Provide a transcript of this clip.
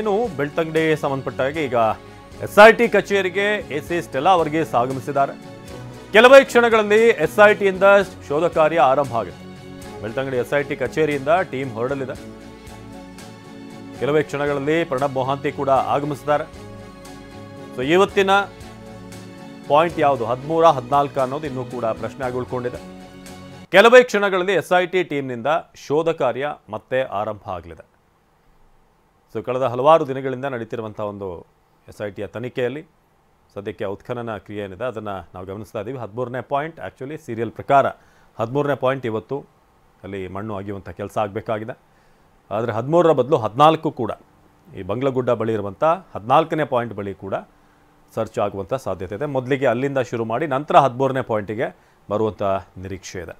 ಏನು ಬೆಳ್ತಂಗಡಿಗೆ ಸಂಬಂಧಪಟ್ಟ ಹಾಗೆ ಈಗ ಎಸ್ಐಟಿ ಕಚೇರಿಗೆ ಎಸಿ ಸ್ಟೆಲ್ಲಾ ಅವರಿಗೆ ಆಗಮಿಸಿದ್ದಾರೆ. ಕೆಲವೇ ಕ್ಷಣಗಳಲ್ಲಿ ಎಸ್ಐಟಿಯಿಂದ ಶೋಧ ಕಾರ್ಯ ಆರಂಭ ಆಗುತ್ತೆ. ಬೆಳ್ತಂಗಡಿ ಎಸ್ಐಟಿ ಕಚೇರಿಯಿಂದ ಟೀಮ್ ಹೊರಡಲಿದೆ. ಕೆಲವೇ ಕ್ಷಣಗಳಲ್ಲಿ ಪ್ರಣಬ್ ಮೊಹಾಂತಿ ಕೂಡ ಆಗಮಿಸಿದ್ದಾರೆ. ಸೊ ಇವತ್ತಿನ ಪಾಯಿಂಟ್ ಯಾವುದು 13, 14 ಅನ್ನೋದು ಇನ್ನೂ ಕೂಡ ಪ್ರಶ್ನೆ ಆಗಿ ಉಳ್ಕೊಂಡಿದೆ. ಕೆಲವೇ ಕ್ಷಣಗಳಲ್ಲಿ ಎಸ್ಐಟಿ ಟೀಮ್ನಿಂದ ಶೋಧ ಕಾರ್ಯ ಮತ್ತೆ ಆರಂಭ ಆಗಲಿದೆ. ಸೊ ಕಳೆದ ಹಲವಾರು ದಿನಗಳಿಂದ ನಡೀತಿರುವಂಥ ಒಂದು ಎಸ್ಐಟಿಯ ತನಿಖೆಯಲ್ಲಿ ಸದ್ಯಕ್ಕೆ ಉತ್ಖನನ ಕ್ರಿಯೆ ಏನಿದೆ ಅದನ್ನು ನಾವು ಗಮನಿಸ್ತಾ ಇದ್ದೀವಿ. 13ನೇ ಪಾಯಿಂಟ್ ಆ್ಯಕ್ಚುಲಿ ಸೀರಿಯಲ್ ಪ್ರಕಾರ 13ನೇ ಪಾಯಿಂಟ್ ಇವತ್ತು ಅಲ್ಲಿ ಮಣ್ಣು ಅಗೆಯುವಂಥ ಕೆಲಸ ಆಗಬೇಕಾಗಿದೆ. ಆದರೆ 13ರ ಬದಲು 14 ಕೂಡ ಈ ಬಂಗ್ಲಗುಡ್ಡ ಬಳಿ ಇರುವಂಥ 14ನೇ ಪಾಯಿಂಟ್ ಬಳಿ ಕೂಡ ಸರ್ಚ್ ಆಗುವಂಥ ಸಾಧ್ಯತೆ ಇದೆ. ಮೊದಲಿಗೆ ಅಲ್ಲಿಂದ ಶುರು ಮಾಡಿ ನಂತರ 13ನೇ ಪಾಯಿಂಟಿಗೆ ಬರುವಂಥ ನಿರೀಕ್ಷೆ ಇದೆ.